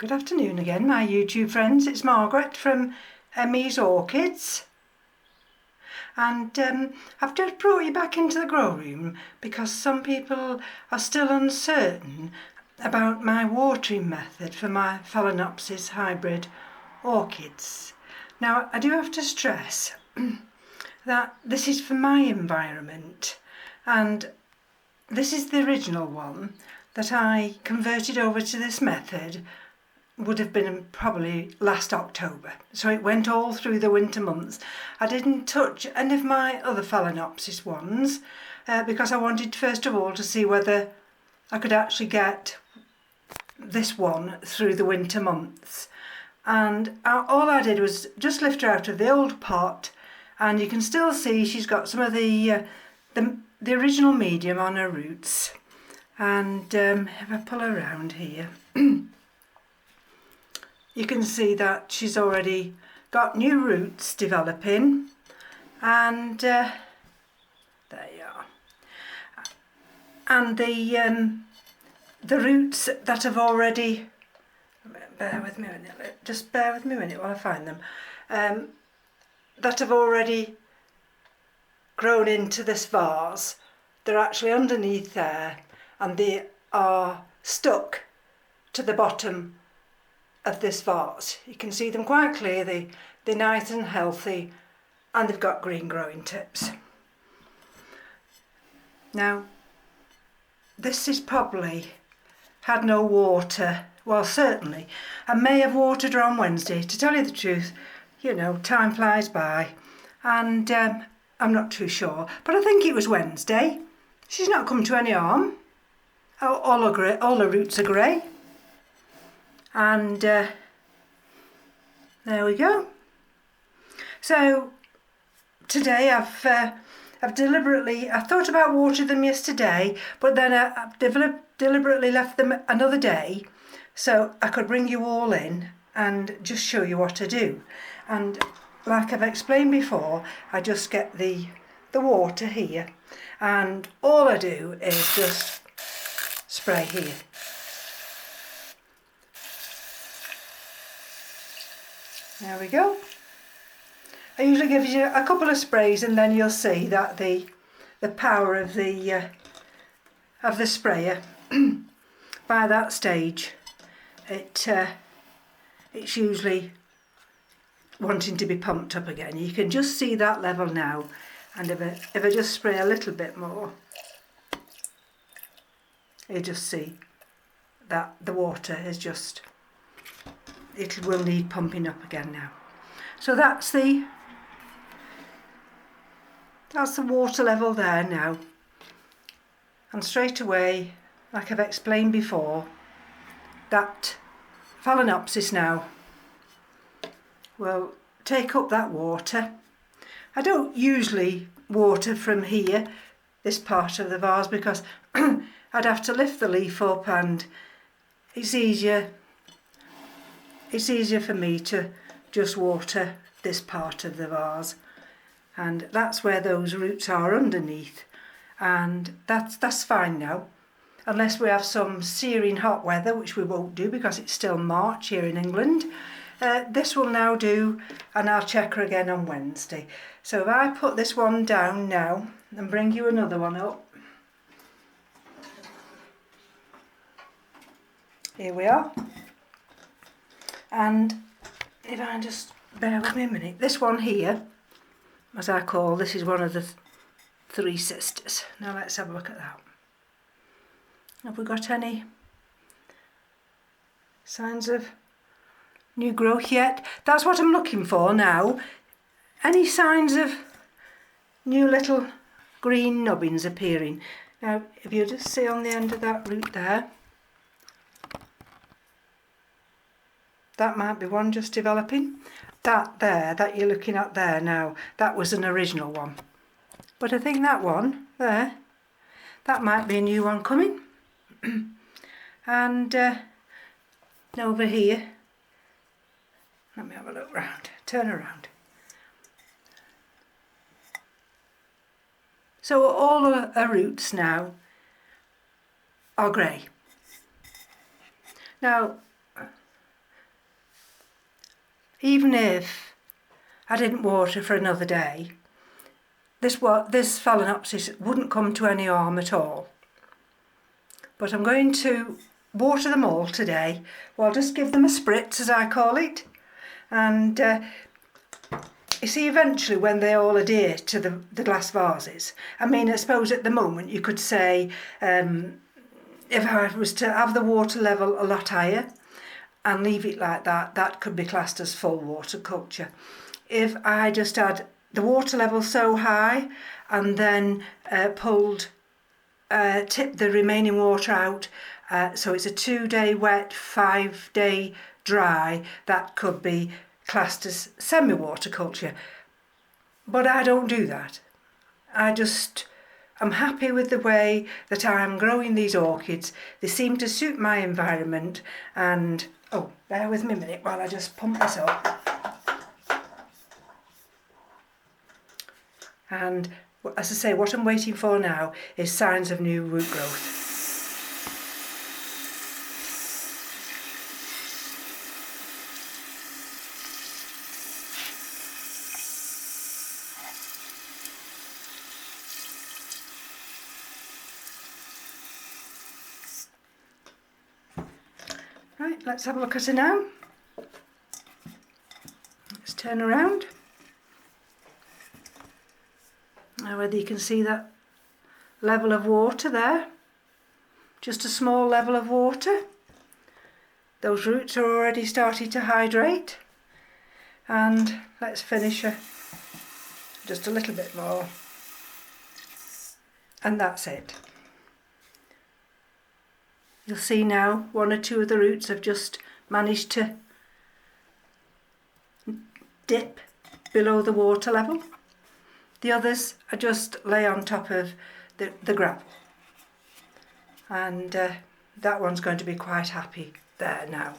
Good afternoon again, my YouTube friends. It's Margaret from M.E.s Orchids, and I've just brought you back into the grow room because some people are still uncertain about my watering method for my phalaenopsis hybrid orchids. Now, I do have to stress that this is for my environment, and this is the original one that I converted over to this method. Would have been probably last October, so it went all through the winter months. I didn't touch any of my other phalaenopsis ones because I wanted first of all to see whether I could actually get this one through the winter months, and all I did was just lift her out of the old pot, and you can still see she's got some of the original medium on her roots. And if I pull her around here you can see that she's already got new roots developing, and there you are. And the roots that have already, bear with me a minute, just bear with me a minute while I find them, that have already grown into this vase, they're actually underneath there, and they are stuck to the bottom of this vase. You can see them quite clearly. They're nice and healthy, and they've got green growing tips. Now, this is probably had no water. Well, certainly I may have watered her on Wednesday. To tell you the truth, you know, time flies by, and I'm not too sure, but I think it was Wednesday. She's not come to any harm. All her roots are grey. And there we go. So today I've deliberately, I thought about watering them yesterday, but then I've deliberately left them another day so I could bring you all in and just show you what I do. And like I've explained before, I just get the water here, and all I do is just spray here. There we go. I usually give you a couple of sprays, and then you'll see that the power of the sprayer by that stage, it's usually wanting to be pumped up again. You can just see that level now, and if I just spray a little bit more, you just see that the water is just, it will need pumping up again now. So that's the water level there now, and straight away, like I've explained before, that phalaenopsis now will take up that water. I don't usually water from here, this part of the vase, because I'd have to lift the leaf up, and it's easier for me to just water this part of the vase, and that's where those roots are underneath, and that's fine now, unless we have some searing hot weather, which we won't do because it's still March here in England. This will now do, and I'll check her again on Wednesday. So if I put this one down now and bring you another one up, here we are. And if I just bear with me a minute, this one here, as I call, this is one of the three sisters. Now let's have a look at that. Have we got any signs of new growth yet? That's what I'm looking for now. Any signs of new little green nubbins appearing. Now, if you just see on the end of that root there, that might be one just developing. That there, that you're looking at there now, that was an original one. But I think that one there, that might be a new one coming. And over here, let me have a look round, turn around. So all her roots now are grey. Now, even if I didn't water for another day, this phalaenopsis wouldn't come to any harm at all. But I'm going to water them all today. Well, I'll just give them a spritz, as I call it. And you see, eventually when they all adhere to the glass vases, I mean, I suppose at the moment you could say, if I was to have the water level a lot higher and leave it like that, that could be classed as full water culture. If I just had the water level so high and then tipped the remaining water out, so it's a 2-day wet, 5-day dry, that could be classed as semi-water culture. But I don't do that. I'm happy with the way that I'm growing these orchids. They seem to suit my environment, and oh, bear with me a minute while I just pump this up. And as I say, what I'm waiting for now is signs of new root growth. Right, let's have a look at her now. Let's turn around. Now whether you can see that level of water there, just a small level of water. Those roots are already starting to hydrate, and let's finish her just a little bit more, and that's it. You'll see now 1 or 2 of the roots have just managed to dip below the water level. The others are just lay on top of the gravel, and that one's going to be quite happy there now.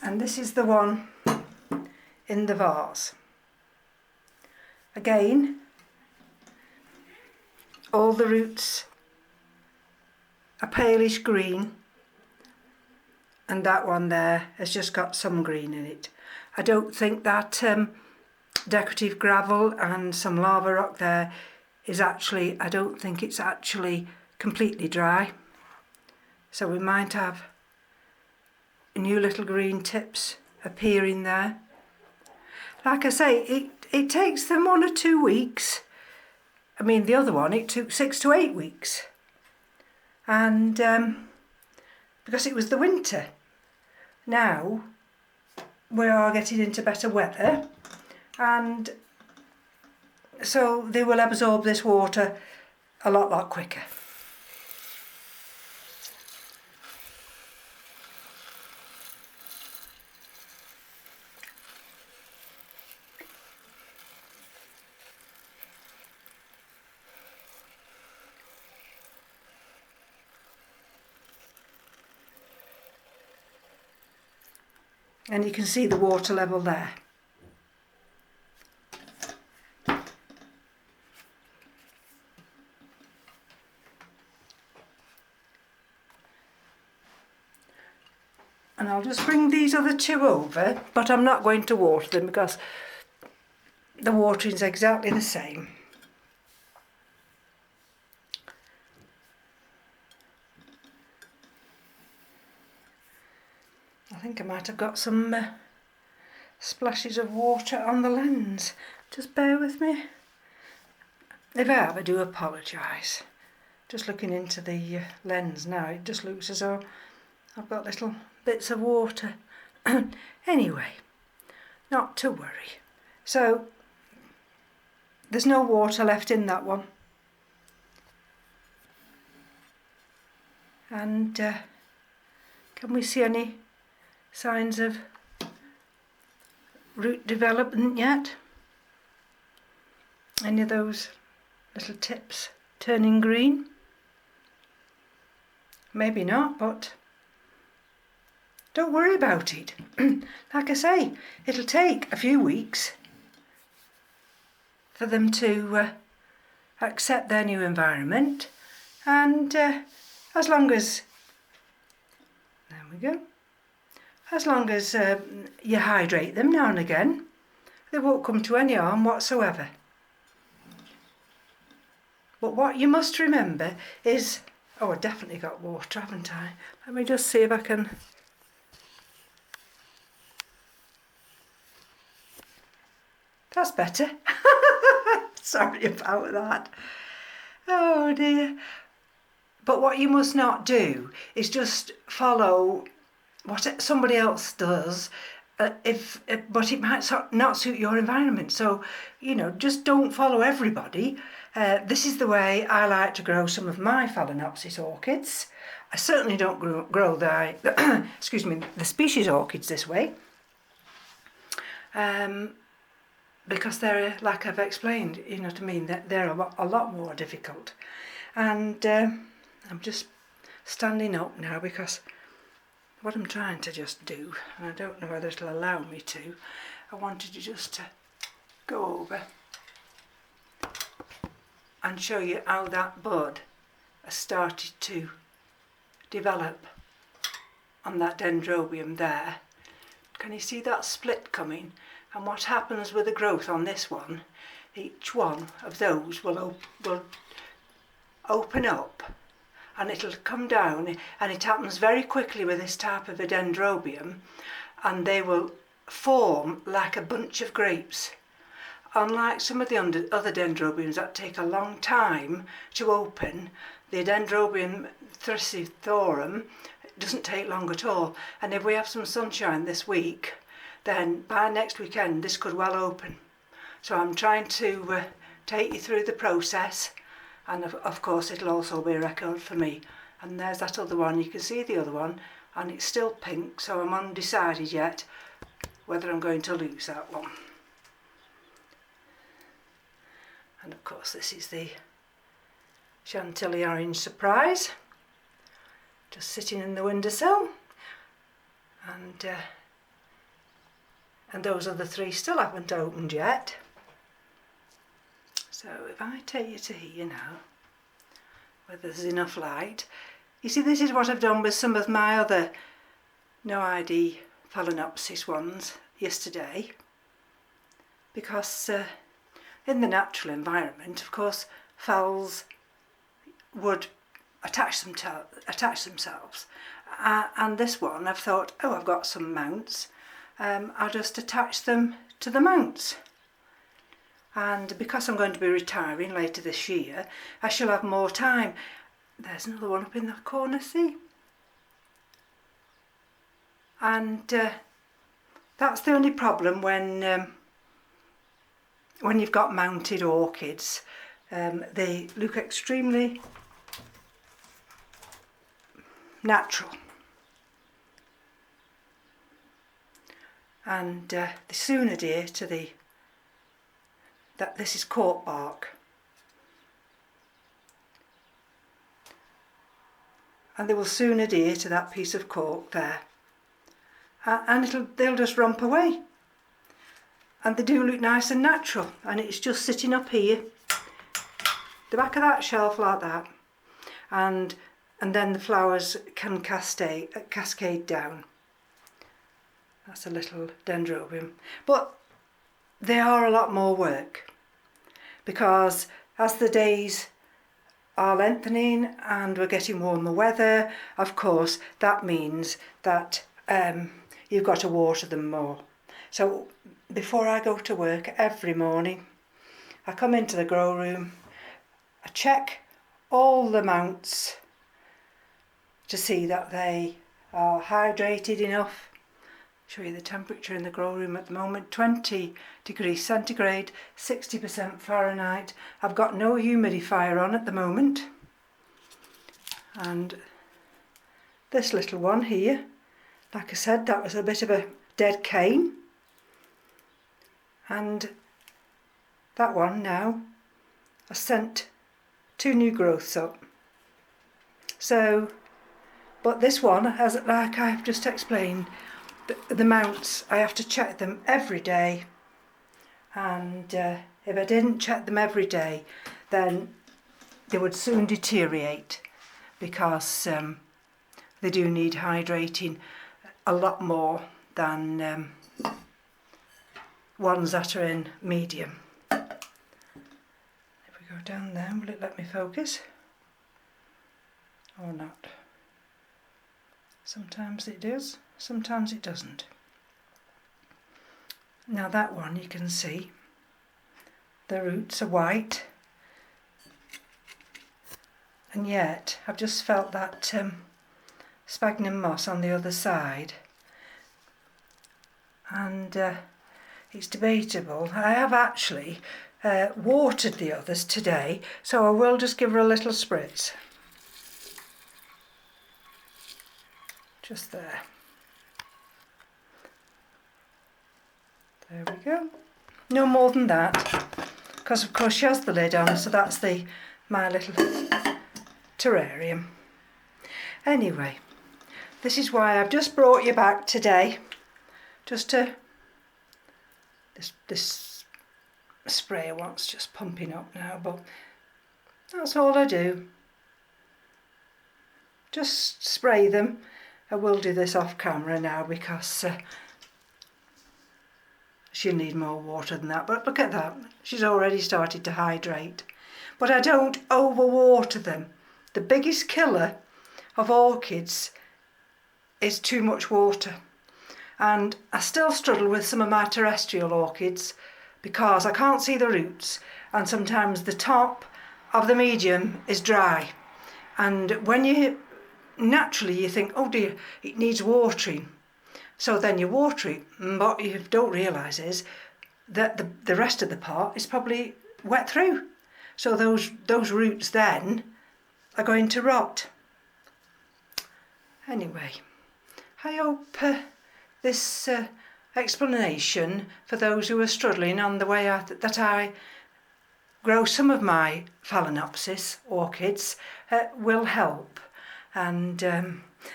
And this is the one in the vase. Again, all the roots are palish green, and that one there has just got some green in it. I don't think that decorative gravel and some lava rock there is actually, I don't think it's actually completely dry. So we might have new little green tips appearing there. Like I say, it takes them 1 or 2 weeks. I mean, the other one, it took 6 to 8 weeks. And because it was the winter. Now we are getting into better weather, and so they will absorb this water a lot quicker. And you can see the water level there. And I'll just bring these other 2 over, but I'm not going to water them because the watering is exactly the same. I think I might have got some splashes of water on the lens. Just bear with me. If I have, I do apologise. Just looking into the lens now, it just looks as though I've got little bits of water. Anyway, not to worry. So, there's no water left in that one. And can we see any signs of root development yet? Any of those little tips turning green? Maybe not, but don't worry about it. Like I say, it'll take a few weeks for them to accept their new environment, and as long as, there we go, as long as you hydrate them now and again, they won't come to any harm whatsoever. But what you must remember is, oh, I definitely got water, haven't I? Let me just see if I can. That's better. Sorry about that. Oh dear. But what you must not do is just follow what somebody else does, but it might not suit your environment. So, you know, just don't follow everybody. This is the way I like to grow some of my phalaenopsis orchids. I certainly don't grow the excuse me, the species orchids this way. Because they're, like I've explained, you know what I mean, that they're a lot more difficult. And I'm just standing up now because what I'm trying to just do, and I don't know whether it'll allow me to, I wanted to just go over and show you how that bud has started to develop on that dendrobium there. Can you see that split coming? And what happens with the growth on this one, each one of those will open up and it'll come down, and it happens very quickly with this type of a dendrobium, and they will form like a bunch of grapes. Unlike some of the other dendrobiums that take a long time to open, the Dendrobium thyricithorum doesn't take long at all, and if we have some sunshine this week, then by next weekend this could well open. So I'm trying to take you through the process, and of course it'll also be a record for me. And there's that other one, you can see the other one, and it's still pink, so I'm undecided yet whether I'm going to lose that one. And of course this is the Chantilly Orange Surprise, just sitting in the windowsill, and those other three still haven't opened yet. So if I take you to here now, where there's enough light, you see this is what I've done with some of my other no ID phalaenopsis ones yesterday, because in the natural environment, of course, phals would attach themselves. And this one, I've thought, oh, I've got some mounts. I'll just attach them to the mounts. And because I'm going to be retiring later this year, I shall have more time. There's another one up in the corner, see? And that's the only problem when you've got mounted orchids. They look extremely natural, and they soon adhere to that this is cork bark, and they will soon adhere to that piece of cork there, and they'll just romp away, and they do look nice and natural, and it's just sitting up here, the back of that shelf like that, and then the flowers can cascade down. That's a little dendrobium. But they are a lot more work, because as the days are lengthening and we're getting warmer weather, of course that means that you've got to water them more. So before I go to work every morning, I come into the grow room, I check all the mounts to see that they are hydrated enough. Show you the temperature in the grow room at the moment, 20 degrees centigrade, 60% Fahrenheit. I've got no humidifier on at the moment. And this little one here, like I said, that was a bit of a dead cane. And that one now has sent 2 new growths up. So, but this one, as like I've just explained, the mounts, I have to check them every day, and if I didn't check them every day, then they would soon deteriorate, because they do need hydrating a lot more than ones that are in medium. If we go down there, will it let me focus? Or not? Sometimes it does, sometimes it doesn't. Now that one, you can see the roots are white, and yet I've just felt that sphagnum moss on the other side, and it's debatable. I have actually watered the others today, so I will just give her a little spritz. Just there. There we go. No more than that, because of course she has the lid on, so that's my little terrarium. Anyway, this is why I've just brought you back today, just to this sprayer wants just pumping up now, but that's all I do. Just spray them. I will do this off camera now because she'll need more water than that, but look at that, she's already started to hydrate. But I don't overwater them. The biggest killer of orchids is too much water, and I still struggle with some of my terrestrial orchids because I can't see the roots, and sometimes the top of the medium is dry, and when you naturally you think, oh dear, it needs watering, so then you water it, but what you don't realise is that the rest of the pot is probably wet through, so those roots then are going to rot. Anyway, I hope this explanation for those who are struggling on the way that I grow some of my phalaenopsis orchids will help. And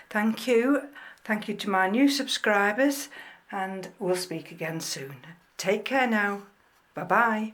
thank you to my new subscribers, and we'll speak again soon. Take care now. Bye bye.